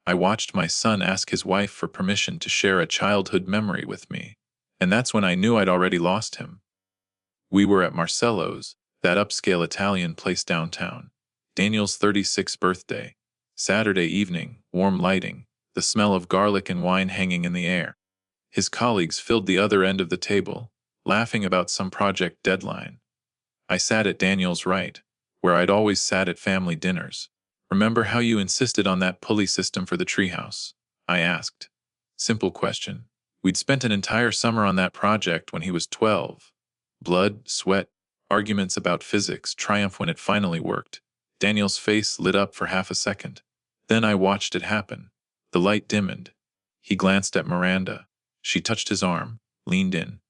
I watched my son ask his wife for permission to share a childhood memory with me, and that's when I knew I'd already lost him. We were at Marcello's, that upscale Italian place downtown. Daniel's 36th birthday. Saturday evening, warm lighting, the smell of garlic and wine hanging in the air. His colleagues filled the other end of the table, laughing about some project deadline. I sat at Daniel's right, where I'd always sat at family dinners. "Remember how you insisted on that pulley system for the treehouse?" I asked. Simple question. We'd spent an entire summer on that project when he was 12. Blood, sweat, arguments about physics, triumph when it finally worked. Daniel's face lit up for half a second. Then I watched it happen. The light dimmed. He glanced at Miranda. She touched his arm, leaned in,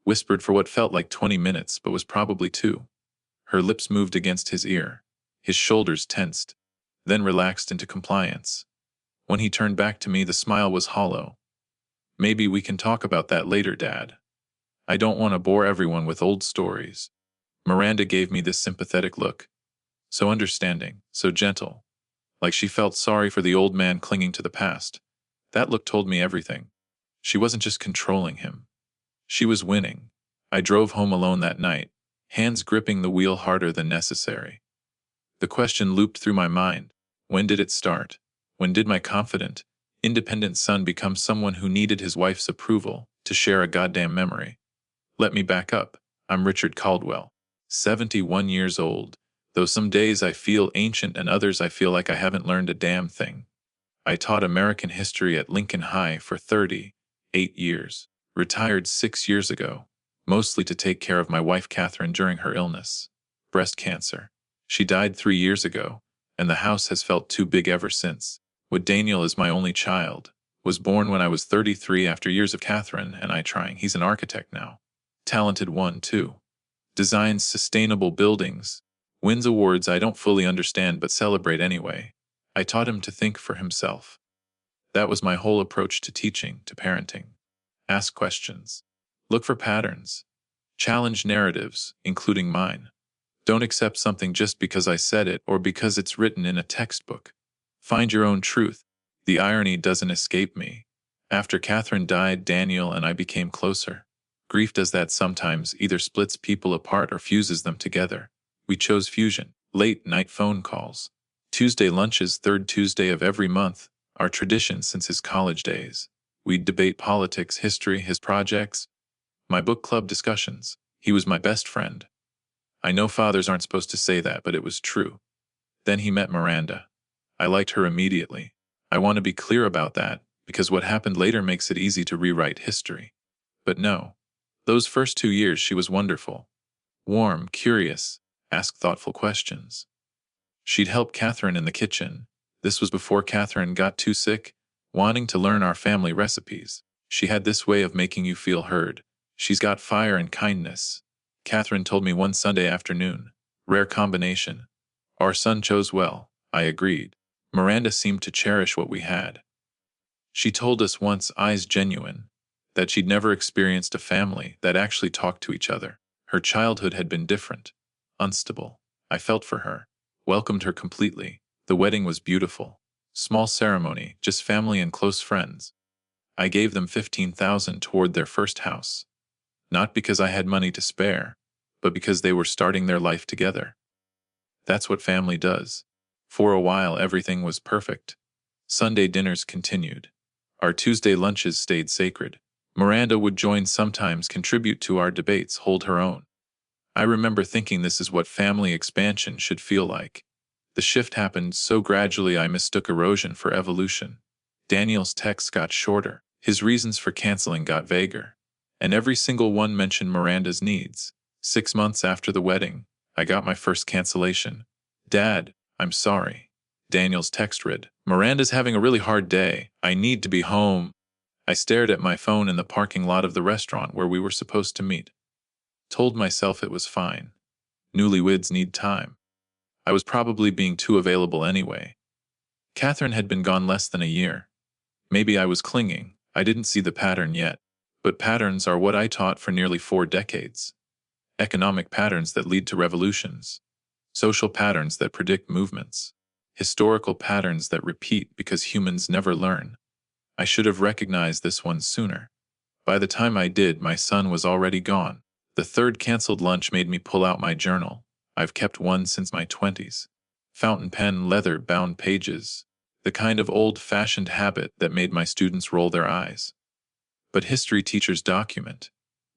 whispered for what felt like 20 minutes but was probably 2. Her lips moved against his ear. His shoulders tensed, then relaxed into compliance. When he turned back to me, the smile was hollow. "Maybe we can talk about that later, Dad. I don't want to bore everyone with old stories." Miranda gave me this sympathetic look. So understanding, so gentle. Like she felt sorry for the old man clinging to the past. That look told me everything. She wasn't just controlling him. She was winning. I drove home alone that night, hands gripping the wheel harder than necessary. The question looped through my mind. When did it start? When did my confident, independent son become someone who needed his wife's approval to share a goddamn memory? Let me back up. I'm Richard Caldwell, 71 years old, though some days I feel ancient and others I feel like I haven't learned a damn thing. I taught American history at Lincoln High for 38 years, retired 6 years ago, mostly to take care of my wife Catherine during her illness. Breast cancer. She died 3 years ago, and the house has felt too big ever since. What Daniel is my only child, was born when I was 33 after years of Catherine and I trying. He's an architect now. Talented one, too. Designs sustainable buildings, wins awards I don't fully understand but celebrate anyway. I taught him to think for himself. That was my whole approach to teaching, to parenting. Ask questions. Look for patterns. Challenge narratives, including mine. Don't accept something just because I said it or because it's written in a textbook. Find your own truth. The irony doesn't escape me. After Catherine died, Daniel and I became closer. Grief does that sometimes, either splits people apart or fuses them together. We chose fusion. Late-night phone calls. Tuesday lunches, third Tuesday of every month, our tradition since his college days. We'd debate politics, history, his projects. My book club discussions. He was my best friend. I know fathers aren't supposed to say that, but it was true. Then he met Miranda. I liked her immediately. I want to be clear about that, because what happened later makes it easy to rewrite history. But no. Those first 2 years she was wonderful. Warm, curious, asked thoughtful questions. She'd help Catherine in the kitchen. This was before Catherine got too sick, wanting to learn our family recipes. She had this way of making you feel heard. She's got fire and kindness. Catherine told me one Sunday afternoon. Rare combination. Our son chose well, I agreed. Miranda seemed to cherish what we had. She told us once, eyes genuine, that she'd never experienced a family that actually talked to each other. Her childhood had been different, unstable. I felt for her, welcomed her completely. The wedding was beautiful. Small ceremony, just family and close friends. I gave them $15,000 toward their first house. Not because I had money to spare, but because they were starting their life together. That's what family does. For a while everything was perfect. Sunday dinners continued. Our Tuesday lunches stayed sacred. Miranda would join sometimes, contribute to our debates, hold her own. I remember thinking this is what family expansion should feel like. The shift happened so gradually I mistook erosion for evolution. Daniel's texts got shorter. His reasons for canceling got vaguer. And every single one mentioned Miranda's needs. 6 months after the wedding, I got my first cancellation. "Dad, I'm sorry." Daniel's text read, "Miranda's having a really hard day. I need to be home." I stared at my phone in the parking lot of the restaurant where we were supposed to meet. Told myself it was fine. Newlyweds need time. I was probably being too available anyway. Catherine had been gone less than a year. Maybe I was clinging. I didn't see the pattern yet. But patterns are what I taught for nearly 4 decades. Economic patterns that lead to revolutions. Social patterns that predict movements. Historical patterns that repeat because humans never learn. I should have recognized this one sooner. By the time I did, my son was already gone. The third canceled lunch made me pull out my journal. I've kept one since my 20s. Fountain pen, leather-bound pages. The kind of old-fashioned habit that made my students roll their eyes. But history teachers document.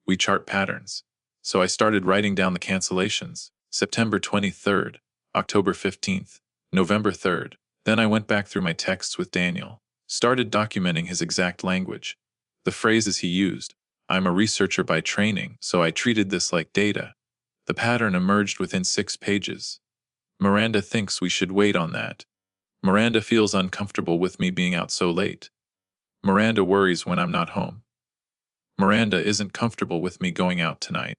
We chart patterns. So I started writing down the cancellations. September 23rd, October 15th, November 3rd. Then I went back through my texts with Daniel. Started documenting his exact language. The phrases he used. I'm a researcher by training, so I treated this like data. The pattern emerged within 6 pages. Miranda thinks we should wait on that. Miranda feels uncomfortable with me being out so late. Miranda worries when I'm not home. Miranda isn't comfortable with me going out tonight.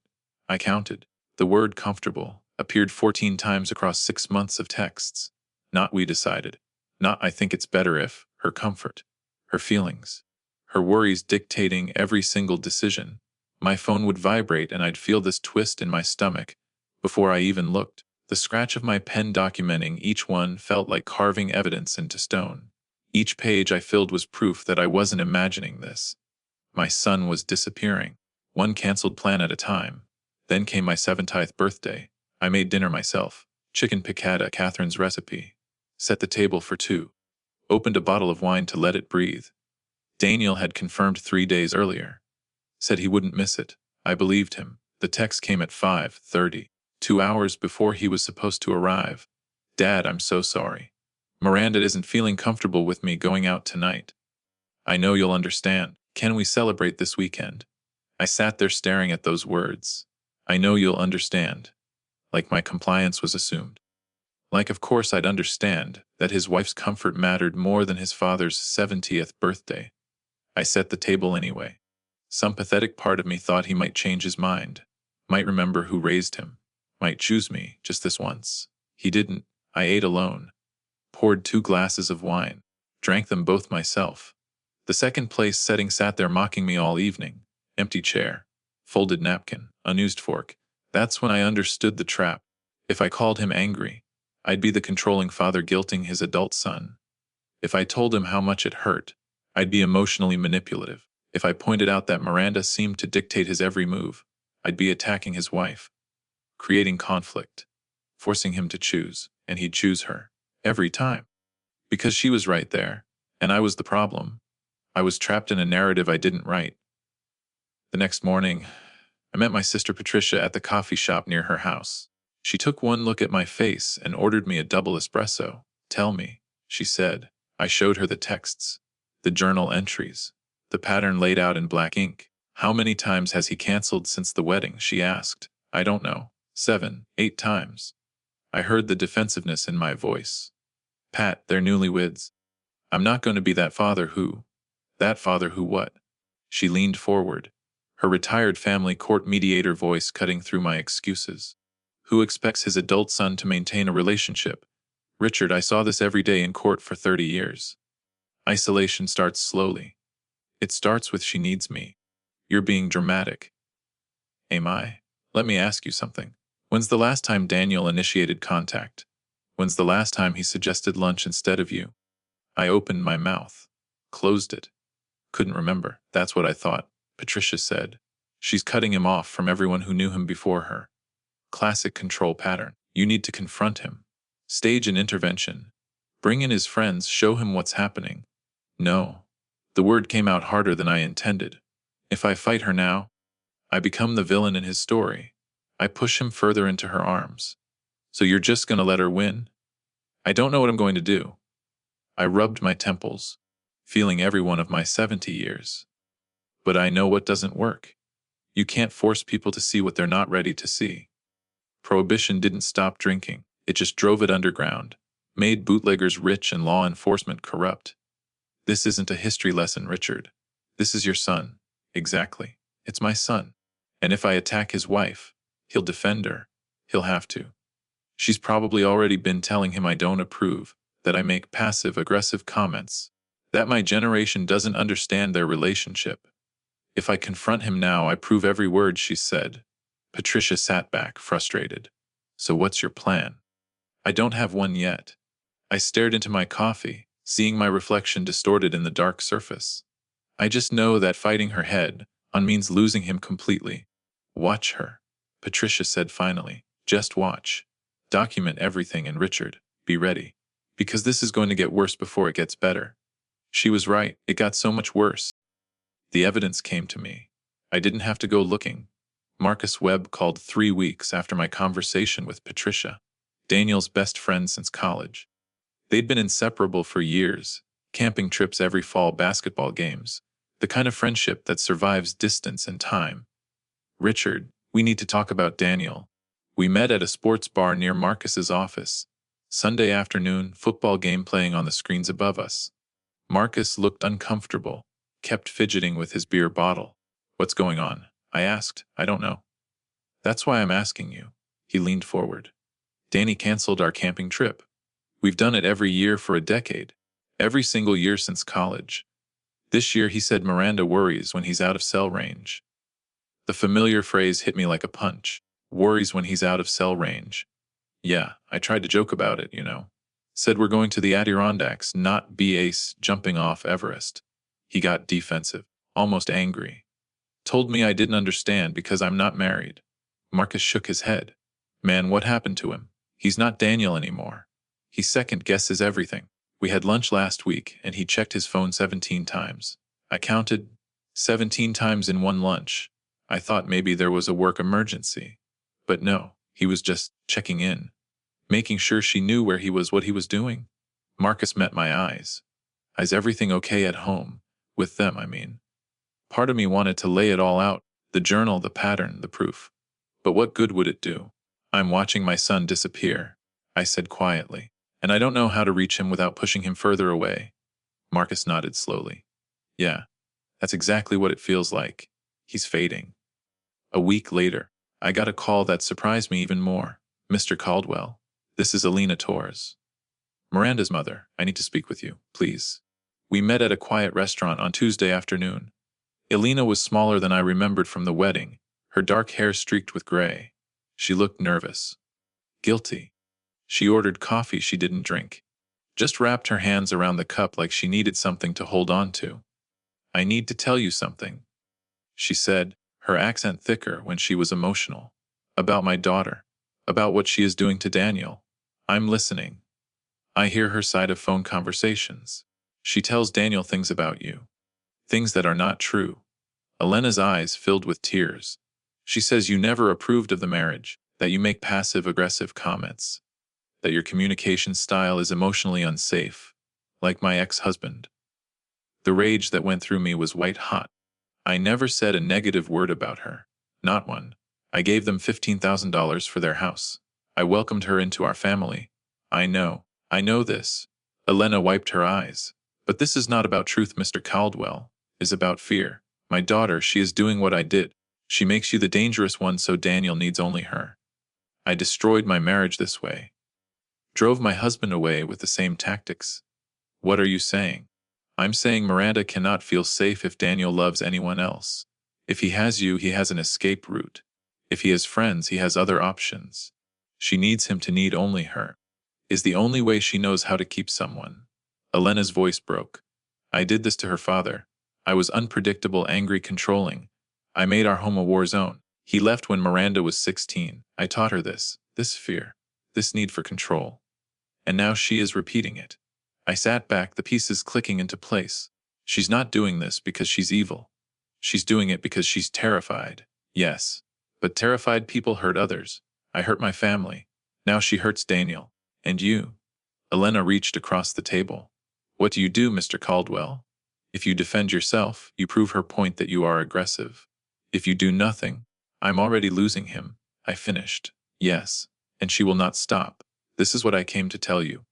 I counted. The word comfortable appeared 14 times across 6 months of texts. Not we decided. Not I think it's better if, her comfort, her feelings, her worries dictating every single decision. My phone would vibrate and I'd feel this twist in my stomach. Before I even looked, the scratch of my pen documenting each one felt like carving evidence into stone. Each page I filled was proof that I wasn't imagining this. My son was disappearing, one canceled plan at a time. Then came my 17th birthday. I made dinner myself. Chicken piccata, Catherine's recipe. Set the table for 2. Opened a bottle of wine to let it breathe. Daniel had confirmed 3 days earlier. Said he wouldn't miss it. I believed him. The text came at 5:30, 2 hours before he was supposed to arrive. Dad, I'm so sorry. Miranda isn't feeling comfortable with me going out tonight. I know you'll understand. Can we celebrate this weekend? I sat there staring at those words. I know you'll understand. Like my compliance was assumed. Like of course I'd understand that his wife's comfort mattered more than his father's 70th birthday. I set the table anyway. Some pathetic part of me thought he might change his mind, might remember who raised him, might choose me just this once. He didn't. I ate alone. Poured 2 glasses of wine. Drank them both myself. The second place setting sat there mocking me all evening. Empty chair. Folded napkin. Unused fork. That's when I understood the trap. If I called him angry, I'd be the controlling father guilting his adult son. If I told him how much it hurt, I'd be emotionally manipulative. If I pointed out that Miranda seemed to dictate his every move, I'd be attacking his wife. Creating conflict. Forcing him to choose, and he'd choose her. Every time. Because she was right there, and I was the problem. I was trapped in a narrative I didn't write. The next morning, I met my sister Patricia at the coffee shop near her house. She took one look at my face and ordered me a double espresso. Tell me, she said. I showed her the texts, the journal entries, the pattern laid out in black ink. How many times has he canceled since the wedding, she asked. I don't know. 7, 8 times. I heard the defensiveness in my voice. Pat, they're newlyweds. I'm not going to be that father who... That father who what? She leaned forward, her retired family court mediator voice cutting through my excuses. Who expects his adult son to maintain a relationship? Richard, I saw this every day in court for 30 years. Isolation starts slowly. It starts with she needs me. You're being dramatic. Am I? Let me ask you something. When's the last time Daniel initiated contact? When's the last time he suggested lunch instead of you? I opened my mouth. Closed it. Couldn't remember. That's what I thought, Patricia said. She's cutting him off from everyone who knew him before her. Classic control pattern. You need to confront him. Stage an intervention. Bring in his friends, show him what's happening. No. The word came out harder than I intended. If I fight her now, I become the villain in his story. I push him further into her arms. So you're just gonna let her win? I don't know what I'm going to do. I rubbed my temples, feeling every one of my 70 years. But I know what doesn't work. You can't force people to see what they're not ready to see. Prohibition didn't stop drinking, it just drove it underground, made bootleggers rich and law enforcement corrupt. This isn't a history lesson, Richard. This is your son. Exactly. It's my son. And if I attack his wife, he'll defend her. He'll have to. She's probably already been telling him I don't approve, that I make passive-aggressive comments, that my generation doesn't understand their relationship. If I confront him now, I prove every word she said. Patricia sat back, frustrated. So what's your plan? I don't have one yet. I stared into my coffee, seeing my reflection distorted in the dark surface. I just know that fighting her head on means losing him completely. Watch her, Patricia said finally. Just watch. Document everything, and Richard, be ready. Because this is going to get worse before it gets better. She was right, it got so much worse. The evidence came to me. I didn't have to go looking. Marcus Webb called 3 weeks after my conversation with Patricia, Daniel's best friend since college. They'd been inseparable for years, camping trips every fall, basketball games, the kind of friendship that survives distance and time. Richard, we need to talk about Daniel. We met at a sports bar near Marcus's office. Sunday afternoon, football game playing on the screens above us. Marcus looked uncomfortable, kept fidgeting with his beer bottle. What's going on? I asked. I don't know. That's why I'm asking you. He leaned forward. Danny canceled our camping trip. We've done it every year for a decade. Every single year since college. This year he said Miranda worries when he's out of cell range. The familiar phrase hit me like a punch. Worries when he's out of cell range. Yeah, I tried to joke about it, you know. Said we're going to the Adirondacks, not base jumping off Everest. He got defensive, almost angry. Told me I didn't understand because I'm not married. Marcus shook his head. Man, what happened to him? He's not Daniel anymore. He second-guesses everything. We had lunch last week, and he checked his phone 17 times. I counted 17 times in one lunch. I thought maybe there was a work emergency. But no, he was just checking in, making sure she knew where he was, what he was doing. Marcus met my eyes. Is everything okay at home? With them, I mean. Part of me wanted to lay it all out, the journal, the pattern, the proof. But what good would it do? I'm watching my son disappear, I said quietly, and I don't know how to reach him without pushing him further away. Marcus nodded slowly. Yeah, that's exactly what it feels like. He's fading. A week later, I got a call that surprised me even more. Mr. Caldwell, this is Alina Torres. Miranda's mother, I need to speak with you, please. We met at a quiet restaurant on Tuesday afternoon. Alina was smaller than I remembered from the wedding, her dark hair streaked with gray. She looked nervous. Guilty. She ordered coffee she didn't drink. Just wrapped her hands around the cup like she needed something to hold on to. I need to tell you something, she said, her accent thicker when she was emotional. About my daughter. About what she is doing to Daniel. I'm listening. I hear her side of phone conversations. She tells Daniel things about you. Things that are not true. Elena's eyes filled with tears. She says you never approved of the marriage, that you make passive-aggressive comments, that your communication style is emotionally unsafe, like my ex-husband. The rage that went through me was white-hot. I never said a negative word about her. Not one. I gave them $15,000 for their house. I welcomed her into our family. I know this. Elena wiped her eyes. But this is not about truth, Mr. Caldwell. It's about fear. My daughter, she is doing what I did. She makes you the dangerous one, so Daniel needs only her. I destroyed my marriage this way. Drove my husband away with the same tactics. What are you saying? I'm saying Miranda cannot feel safe if Daniel loves anyone else. If he has you, he has an escape route. If he has friends, he has other options. She needs him to need only her. Is the only way she knows how to keep someone. Elena's voice broke. I did this to her father. I was unpredictable, angry, controlling. I made our home a war zone. He left when Miranda was 16. I taught her this fear, this need for control. And now she is repeating it. I sat back, the pieces clicking into place. She's not doing this because she's evil. She's doing it because she's terrified. Yes. But terrified people hurt others. I hurt my family. Now she hurts Daniel. And you. Elena reached across the table. What do you do, Mr. Caldwell? If you defend yourself, you prove her point that you are aggressive. If you do nothing, I'm already losing him. I finished. Yes. And she will not stop. This is what I came to tell you.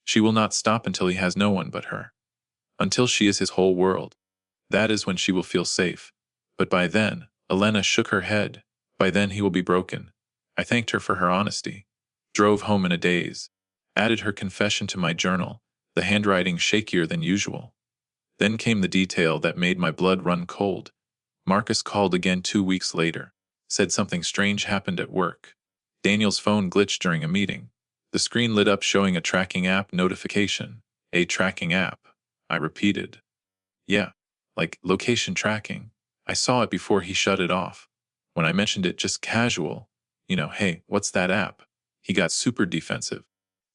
She will not stop until he has no one but her. Until she is his whole world. That is when she will feel safe. But by then, Elena shook her head. By then he will be broken. I thanked her for her honesty. Drove home in a daze. Added her confession to my journal, the handwriting shakier than usual. Then came the detail that made my blood run cold. Marcus called again 2 weeks later. Said something strange happened at work. Daniel's phone glitched during a meeting. The The screen lit up showing a tracking app notification. A tracking app. I repeated. Yeah, like location tracking. I saw it before he shut it off. When I mentioned it just casual, hey, what's that app? He got super defensive.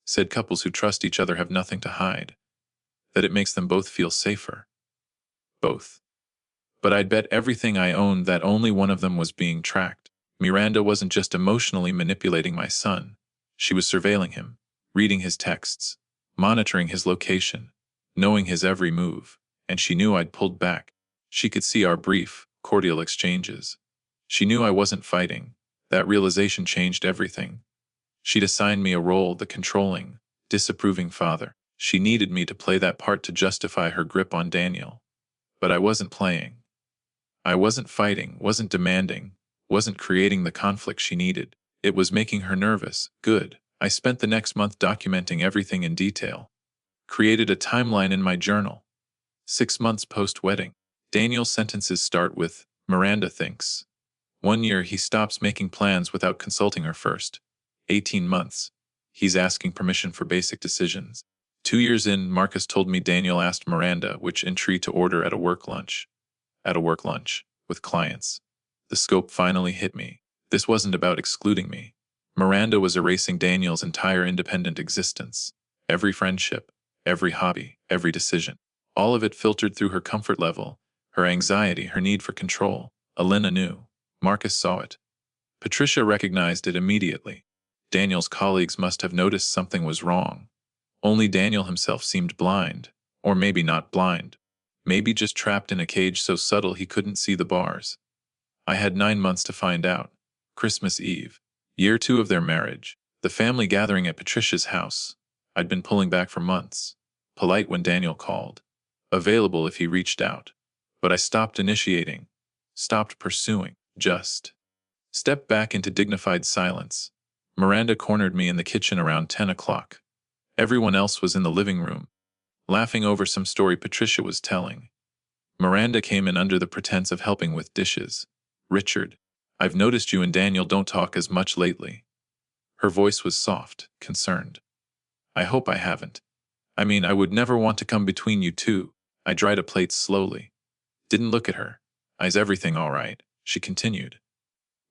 Said couples who trust each other have nothing to hide. That it makes them both feel safer. Both. But I'd bet everything I owned that only one of them was being tracked. Miranda wasn't just emotionally manipulating my son. She was surveilling him, reading his texts, monitoring his location, knowing his every move, and she knew I'd pulled back. She could see our brief, cordial exchanges. She knew I wasn't fighting. That realization changed everything. She'd assigned me a role, the controlling, disapproving father. She needed me to play that part to justify her grip on Daniel. But I wasn't playing. I wasn't fighting, wasn't demanding, wasn't creating the conflict she needed. It was making her nervous. Good. I spent the next month documenting everything in detail. Created a timeline in my journal. 6 months post-wedding. Daniel's sentences start with, Miranda thinks. 1 year he stops making plans without consulting her first. 18 months. He's asking permission for basic decisions. 2 years in, Marcus told me Daniel asked Miranda which entry to order at a work lunch. At a work lunch, with clients. The scope finally hit me. This wasn't about excluding me. Miranda was erasing Daniel's entire independent existence. Every friendship, every hobby, every decision. All of it filtered through her comfort level, her anxiety, her need for control. Elena knew. Marcus saw it. Patricia recognized it immediately. Daniel's colleagues must have noticed something was wrong. Only Daniel himself seemed blind. Or maybe not blind. Maybe just trapped in a cage so subtle he couldn't see the bars. I had 9 months to find out. Christmas Eve. Year 2 of their marriage. The family gathering at Patricia's house. I'd been pulling back for months. Polite when Daniel called. Available if he reached out. But I stopped initiating. Stopped pursuing. Just stepped back into dignified silence. Miranda cornered me in the kitchen around 10 o'clock. Everyone else was in the living room, laughing over some story Patricia was telling. Miranda came in under the pretense of helping with dishes. Richard, I've noticed you and Daniel don't talk as much lately. Her voice was soft, concerned. I hope I haven't. I mean, I would never want to come between you two. I dried a plate slowly. Didn't look at her. Is everything all right? She continued.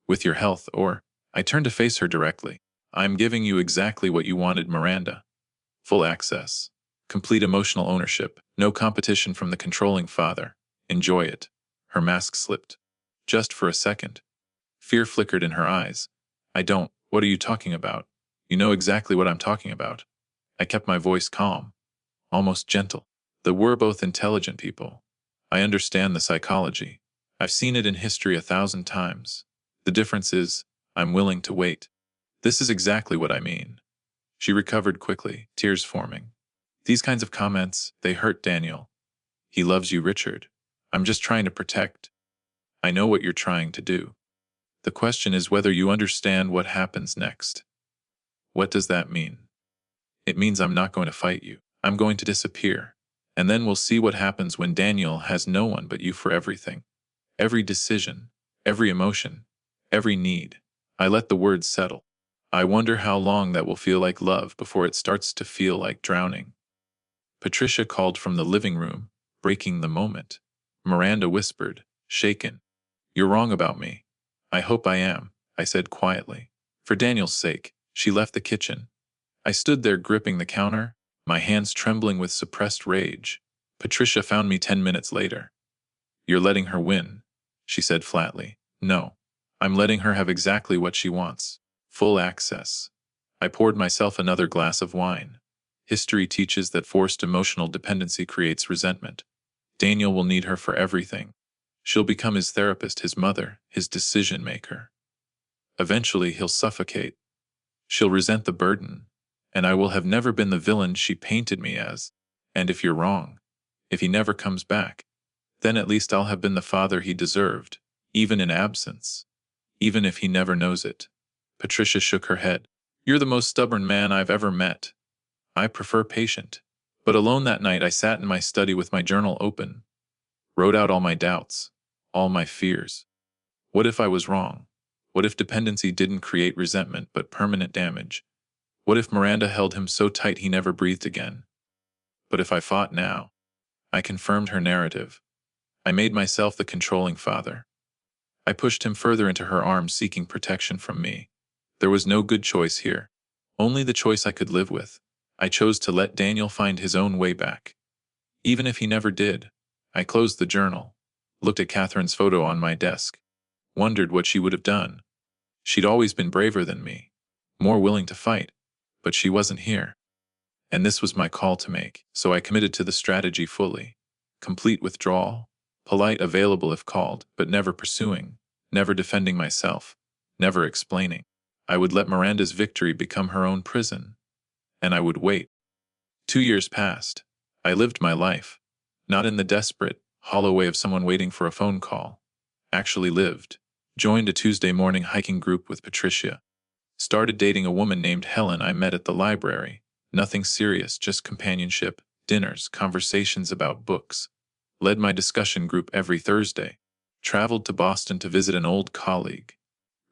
With your health, or... I turned to face her directly. I'm giving you exactly what you wanted, Miranda. Full access. Complete emotional ownership. No competition from the controlling father. Enjoy it. Her mask slipped. Just for a second. Fear flickered in her eyes. I don't. What are you talking about? You know exactly what I'm talking about. I kept my voice calm. Almost gentle. We're both intelligent people. I understand the psychology. I've seen it in history 1,000 times. The difference is, I'm willing to wait. This is exactly what I mean. She recovered quickly, tears forming. These kinds of comments, they hurt Daniel. He loves you, Richard. I'm just trying to protect. I know what you're trying to do. The question is whether you understand what happens next. What does that mean? It means I'm not going to fight you. I'm going to disappear. And then we'll see what happens when Daniel has no one but you for everything. Every decision, every emotion, every need. I let the words settle. I wonder how long that will feel like love before it starts to feel like drowning. Patricia called from the living room, breaking the moment. Miranda whispered, shaken. You're wrong about me. I hope I am, I said quietly. For Daniel's sake, she left the kitchen. I stood there gripping the counter, my hands trembling with suppressed rage. Patricia found me 10 minutes later. You're letting her win, she said flatly. No. I'm letting her have exactly what she wants. Full access. I poured myself another glass of wine. History teaches that forced emotional dependency creates resentment. Daniel will need her for everything. She'll become his therapist, his mother, his decision maker. Eventually, he'll suffocate. She'll resent the burden, and I will have never been the villain she painted me as. And if you're wrong, if he never comes back, then at least I'll have been the father he deserved, even in absence. Even if he never knows it. Patricia shook her head. You're the most stubborn man I've ever met. I prefer patient. But alone that night I sat in my study with my journal open. Wrote out all my doubts. All my fears. What if I was wrong? What if dependency didn't create resentment but permanent damage? What if Miranda held him so tight he never breathed again? But if I fought now? I confirmed her narrative. I made myself the controlling father. I pushed him further into her arms, seeking protection from me. There was no good choice here. Only the choice I could live with. I chose to let Daniel find his own way back. Even if he never did. I closed the journal, looked at Catherine's photo on my desk, wondered what she would have done. She'd always been braver than me, more willing to fight, but she wasn't here. And this was my call to make, so I committed to the strategy fully. Complete withdrawal, polite available if called, but never pursuing, never defending myself, never explaining. I would let Miranda's victory become her own prison. And I would wait. 2 years passed. I lived my life. Not in the desperate, hollow way of someone waiting for a phone call. Actually lived. Joined a Tuesday morning hiking group with Patricia. Started dating a woman named Helen I met at the library. Nothing serious, just companionship, dinners, conversations about books. Led my discussion group every Thursday. Traveled to Boston to visit an old colleague.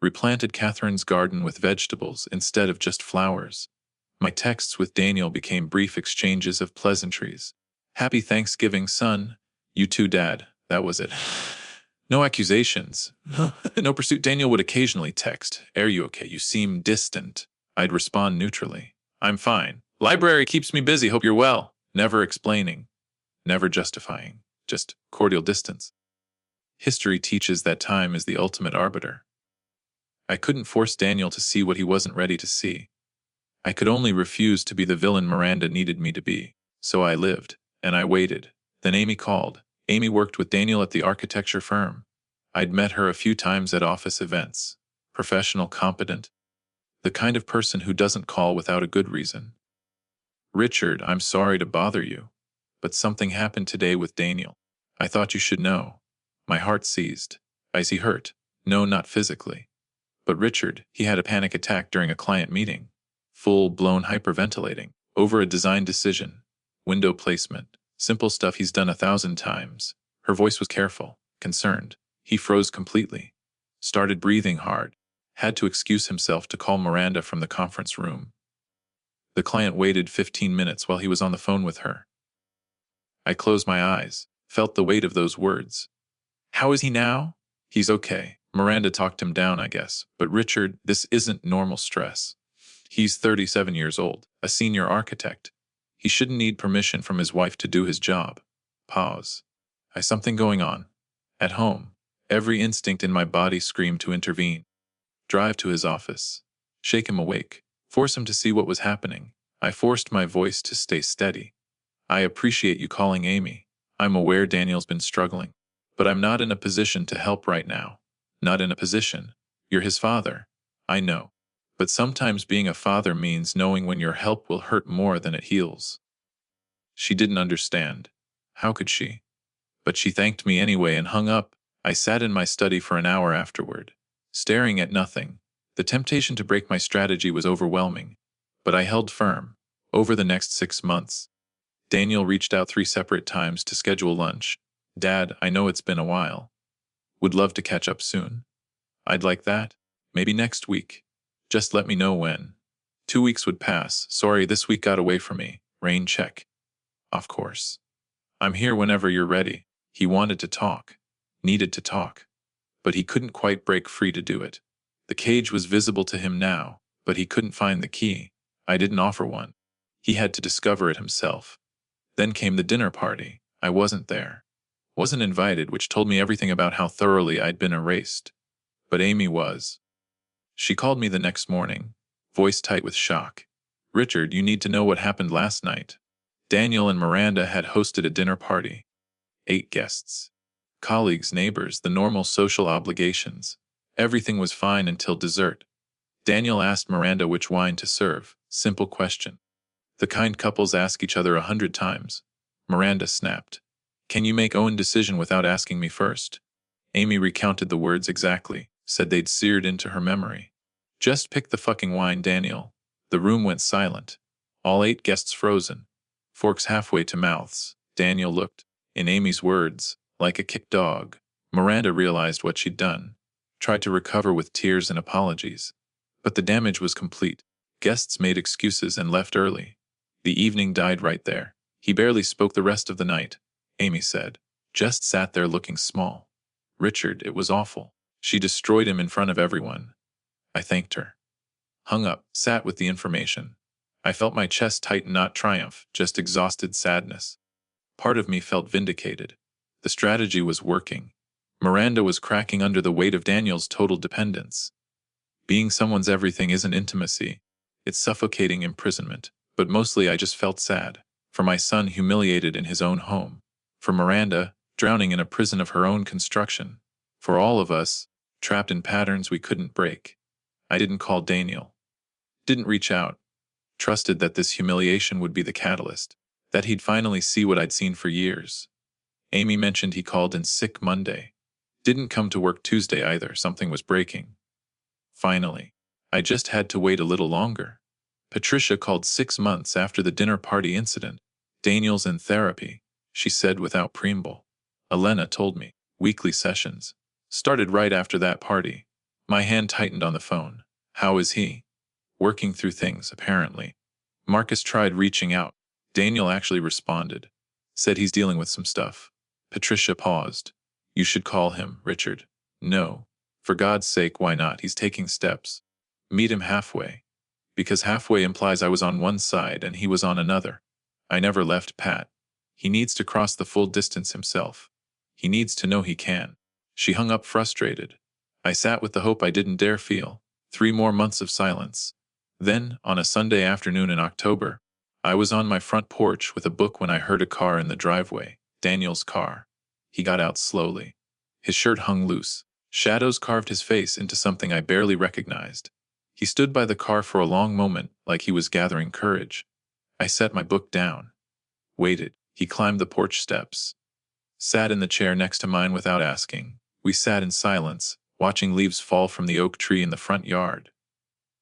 Replanted Catherine's garden with vegetables instead of just flowers. My texts with Daniel became brief exchanges of pleasantries. Happy Thanksgiving, son. You too, Dad. That was it. No accusations. No pursuit. Daniel would occasionally text, "Are you okay? You seem distant." I'd respond neutrally, "I'm fine. Library keeps me busy. Hope you're well." Never explaining. Never justifying. Just cordial distance. History teaches that time is the ultimate arbiter. I couldn't force Daniel to see what he wasn't ready to see. I could only refuse to be the villain Miranda needed me to be. So I lived, and I waited. Then Amy called. Amy worked with Daniel at the architecture firm. I'd met her a few times at office events. Professional, competent. The kind of person who doesn't call without a good reason. "Richard, I'm sorry to bother you, but something happened today with Daniel. I thought you should know." My heart seized. "Is he hurt?" "No, not physically. But Richard, he had a panic attack during a client meeting. Full-blown hyperventilating. Over a design decision. Window placement. Simple stuff he's done 1,000 times." Her voice was careful, concerned. "He froze completely. Started breathing hard. Had to excuse himself to call Miranda from the conference room. The client waited 15 minutes while he was on the phone with her." I closed my eyes, felt the weight of those words. "How is he now?" "He's okay. Miranda talked him down, I guess. But Richard, this isn't normal stress. He's 37 years old, a senior architect. He shouldn't need permission from his wife to do his job." Pause. "I something going on. At home." Every instinct in my body screamed to intervene. Drive to his office. Shake him awake. Force him to see what was happening. I forced my voice to stay steady. "I appreciate you calling Amy. I'm aware Daniel's been struggling. But I'm not in a position to help right now. Not in a position. You're his father. I know. But sometimes being a father means knowing when your help will hurt more than it heals." She didn't understand. How could she? But she thanked me anyway and hung up. I sat in my study for an hour afterward, staring at nothing. The temptation to break my strategy was overwhelming. But I held firm. Over the next 6 months, Daniel reached out 3 separate times to schedule lunch. "Dad, I know it's been a while. Would love to catch up soon." "I'd like that. Maybe next week. Just let me know when." 2 weeks would pass. "Sorry, this week got away from me." Rain check. "Of course. I'm here whenever you're ready." He wanted to talk. Needed to talk. But he couldn't quite break free to do it. The cage was visible to him now, but he couldn't find the key. I didn't offer one. He had to discover it himself. Then came the dinner party. I wasn't there. Wasn't invited, which told me everything about how thoroughly I'd been erased. But Amy was. She called me the next morning, voice tight with shock. "Richard, you need to know what happened last night." Daniel and Miranda had hosted a dinner party. 8 guests. Colleagues, neighbors, the normal social obligations. Everything was fine until dessert. Daniel asked Miranda which wine to serve. Simple question. The kind couples ask each other 100 times. Miranda snapped. "Can you make own decision without asking me first?" Amy recounted the words exactly, said they'd seared into her memory. "Just pick the fucking wine, Daniel." The room went silent. All 8 guests frozen. Forks halfway to mouths. Daniel looked, in Amy's words, like a kicked dog. Miranda realized what she'd done. Tried to recover with tears and apologies. But the damage was complete. Guests made excuses and left early. The evening died right there. He barely spoke the rest of the night, Amy said. Just sat there looking small. Richard, it was awful. She destroyed him in front of everyone. I thanked her. Hung up, sat with the information. I felt my chest tighten, not triumph, just exhausted sadness. Part of me felt vindicated. The strategy was working. Miranda was cracking under the weight of Daniel's total dependence. Being someone's everything isn't intimacy. It's suffocating imprisonment. But mostly I just felt sad. For my son humiliated in his own home. For Miranda, drowning in a prison of her own construction. For all of us, trapped in patterns we couldn't break. I didn't call Daniel. Didn't reach out. Trusted that this humiliation would be the catalyst. That he'd finally see what I'd seen for years. Amy mentioned he called in sick Monday. Didn't come to work Tuesday either, something was breaking. Finally, I just had to wait a little longer. Patricia called 6 months after the dinner party incident. Daniel's in therapy, she said without preamble. Elena told me. Weekly sessions. Started right after that party. My hand tightened on the phone. How is he? Working through things, apparently. Marcus tried reaching out. Daniel actually responded. Said he's dealing with some stuff. Patricia paused. You should call him, Richard. No. For God's sake, why not? He's taking steps. Meet him halfway. Because halfway implies I was on one side and he was on another. I never left Pat. He needs to cross the full distance himself. He needs to know he can. She hung up frustrated. I sat with the hope I didn't dare feel. 3 more months of silence. Then, on a Sunday afternoon in October, I was on my front porch with a book when I heard a car in the driveway. Daniel's car. He got out slowly. His shirt hung loose. Shadows carved his face into something I barely recognized. He stood by the car for a long moment, like he was gathering courage. I set my book down. Waited. He climbed the porch steps. Sat in the chair next to mine without asking. We sat in silence, watching leaves fall from the oak tree in the front yard.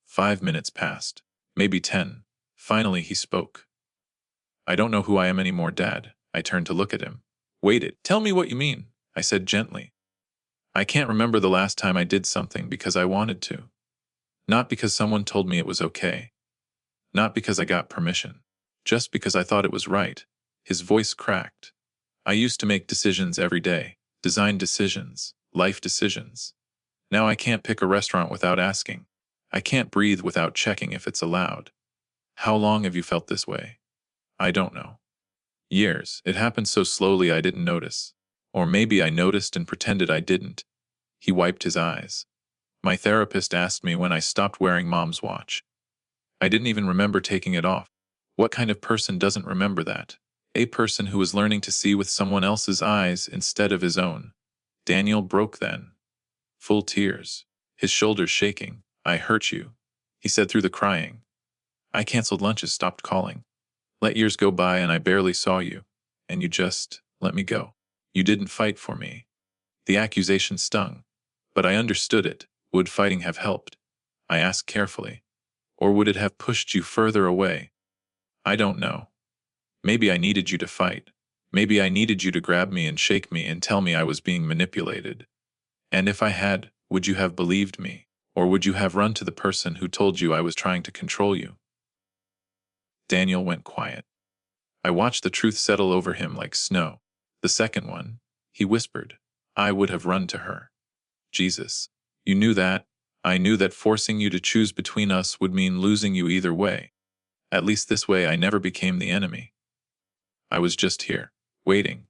5 minutes passed. Maybe 10. Finally he spoke. I don't know who I am anymore, Dad. I turned to look at him. Waited. Tell me what you mean, I said gently. I can't remember the last time I did something because I wanted to. Not because someone told me it was okay. Not because I got permission. Just because I thought it was right. His voice cracked. I used to make decisions every day. Design decisions. Life decisions. Now I can't pick a restaurant without asking. I can't breathe without checking if it's allowed. How long have you felt this way? I don't know. Years. It happened so slowly I didn't notice. Or maybe I noticed and pretended I didn't. He wiped his eyes. My therapist asked me when I stopped wearing Mom's watch. I didn't even remember taking it off. What kind of person doesn't remember that? A person who was learning to see with someone else's eyes instead of his own. Daniel broke then. Full tears. His shoulders shaking. I hurt you, he said through the crying. I canceled lunches, stopped calling. Let years go by and I barely saw you. And you just let me go. You didn't fight for me. The accusation stung. But I understood it. Would fighting have helped? I asked carefully. Or would it have pushed you further away? I don't know. Maybe I needed you to fight. Maybe I needed you to grab me and shake me and tell me I was being manipulated. And if I had, would you have believed me? Or would you have run to the person who told you I was trying to control you? Daniel went quiet. I watched the truth settle over him like snow. The second one, he whispered, I would have run to her. Jesus, you knew that. I knew that forcing you to choose between us would mean losing you either way. At least this way I never became the enemy. I was just here, waiting,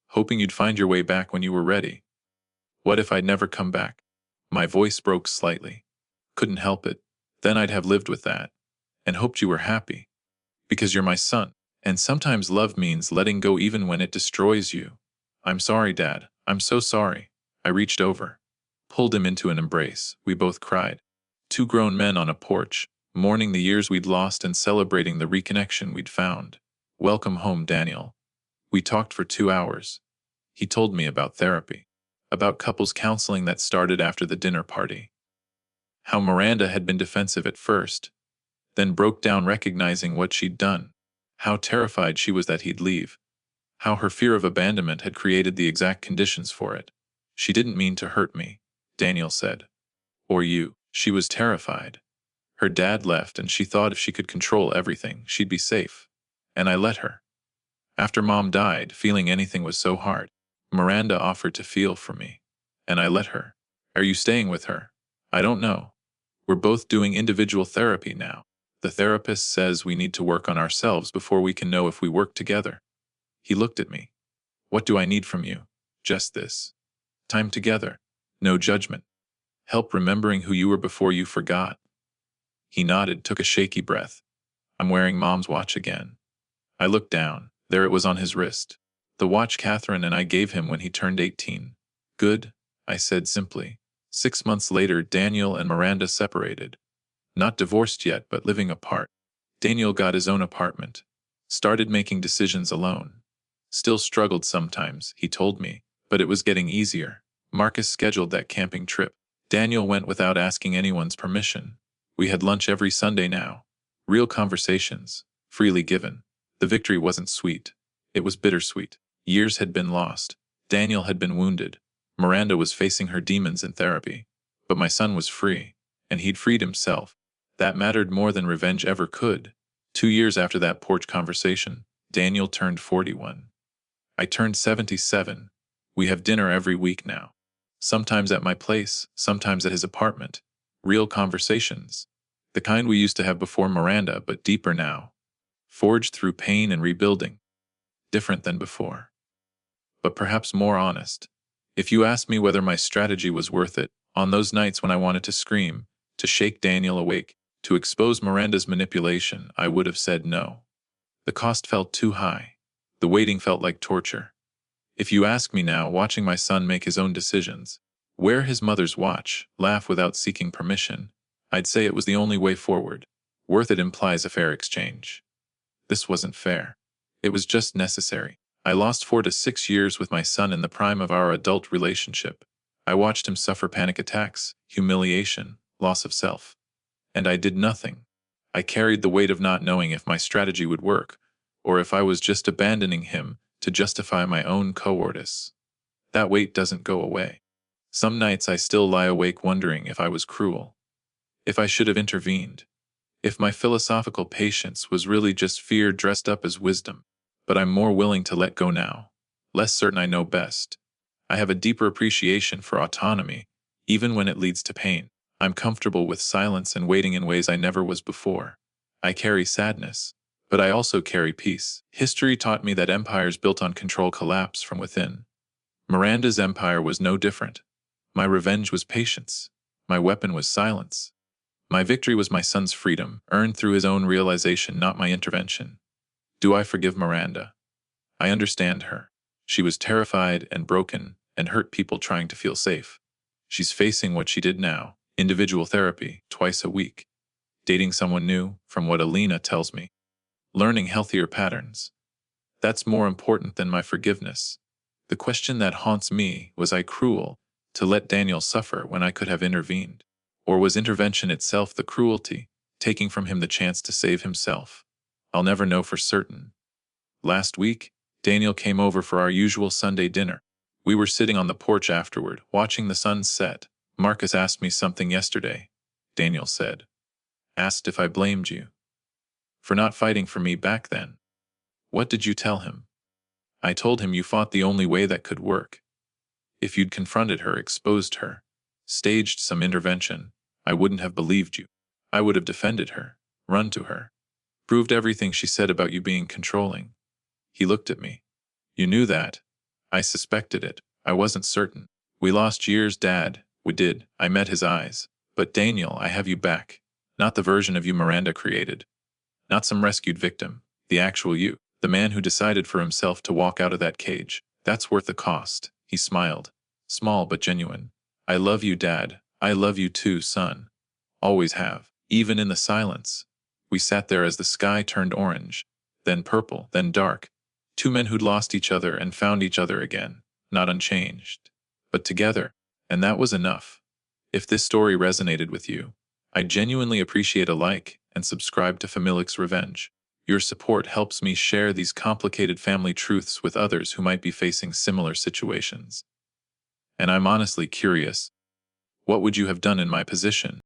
hoping you'd find your way back when you were ready. What if I'd never come back? My voice broke slightly. Couldn't help it. Then I'd have lived with that. And hoped you were happy. Because you're my son. And sometimes love means letting go even when it destroys you. I'm sorry, Dad. I'm so sorry. I reached over. Pulled him into an embrace. We both cried. 2 grown men on a porch, mourning the years we'd lost and celebrating the reconnection we'd found. Welcome home, Daniel. We talked for 2 hours. He told me about therapy. About couples counseling that started after the dinner party. How Miranda had been defensive at first, then broke down recognizing what she'd done. How terrified she was that he'd leave. How her fear of abandonment had created the exact conditions for it. She didn't mean to hurt me, Daniel said. Or you. She was terrified. Her dad left and she thought if she could control everything, she'd be safe. And I let her. After Mom died, feeling anything was so hard. Miranda offered to feel for me. And I let her. Are you staying with her? I don't know. We're both doing individual therapy now. The therapist says we need to work on ourselves before we can know if we work together. He looked at me. What do I need from you? Just this. Time together. No judgment. Help remembering who you were before you forgot. He nodded, took a shaky breath. I'm wearing Mom's watch again. I looked down. There it was on his wrist. The watch Catherine and I gave him when he turned 18. Good, I said simply. 6 months later, Daniel and Miranda separated. Not divorced yet, but living apart. Daniel got his own apartment. Started making decisions alone. Still struggled sometimes, he told me, but it was getting easier. Marcus scheduled that camping trip. Daniel went without asking anyone's permission. We had lunch every Sunday now. Real conversations, freely given. The victory wasn't sweet. It was bittersweet. Years had been lost. Daniel had been wounded. Miranda was facing her demons in therapy. But my son was free, and he'd freed himself. That mattered more than revenge ever could. 2 years after that porch conversation, Daniel turned 41. I turned 77. We have dinner every week now. Sometimes at my place, sometimes at his apartment. Real conversations. The kind we used to have before Miranda, but deeper now. Forged through pain and rebuilding. Different than before. But perhaps more honest. If you asked me whether my strategy was worth it, on those nights when I wanted to scream, to shake Daniel awake, to expose Miranda's manipulation, I would have said no. The cost felt too high. The waiting felt like torture. If you ask me now, watching my son make his own decisions, wear his mother's watch, laugh without seeking permission, I'd say it was the only way forward. Worth it implies a fair exchange. This wasn't fair. It was just necessary. I lost 4 to 6 years with my son in the prime of our adult relationship. I watched him suffer panic attacks, humiliation, loss of self. And I did nothing. I carried the weight of not knowing if my strategy would work, or if I was just abandoning him to justify my own cowardice. That weight doesn't go away. Some nights I still lie awake wondering if I was cruel. If I should have intervened. If my philosophical patience was really just fear dressed up as wisdom. But I'm more willing to let go now. Less certain I know best. I have a deeper appreciation for autonomy, even when it leads to pain. I'm comfortable with silence and waiting in ways I never was before. I carry sadness, but I also carry peace. History taught me that empires built on control collapse from within. Miranda's empire was no different. My revenge was patience. My weapon was silence. My victory was my son's freedom, earned through his own realization, not my intervention. Do I forgive Miranda? I understand her. She was terrified and broken and hurt people trying to feel safe. She's facing what she did now, individual therapy, twice a week. Dating someone new, from what Alina tells me. Learning healthier patterns. That's more important than my forgiveness. The question that haunts me, was I cruel to let Daniel suffer when I could have intervened? Or was intervention itself the cruelty, taking from him the chance to save himself? I'll never know for certain. Last week, Daniel came over for our usual Sunday dinner. We were sitting on the porch afterward, watching the sun set. Marcus asked me something yesterday, Daniel said. Asked if I blamed you for not fighting for me back then. What did you tell him? I told him you fought the only way that could work. If you'd confronted her, exposed her, staged some intervention, I wouldn't have believed you. I would have defended her, run to her, proved everything she said about you being controlling. He looked at me. You knew that. I suspected it. I wasn't certain. We lost years, Dad. We did. I met his eyes. But Daniel, I have you back. Not the version of you Miranda created. Not some rescued victim. The actual you. The man who decided for himself to walk out of that cage. That's worth the cost. He smiled. Small but genuine. I love you, Dad. I love you too, son. Always have. Even in the silence. We sat there as the sky turned orange, then purple, then dark. 2 men who'd lost each other and found each other again, not unchanged, but together, and that was enough. If this story resonated with you, I genuinely appreciate a like and subscribe to FamiliX Revenge. Your support helps me share these complicated family truths with others who might be facing similar situations. And I'm honestly curious, what would you have done in my position?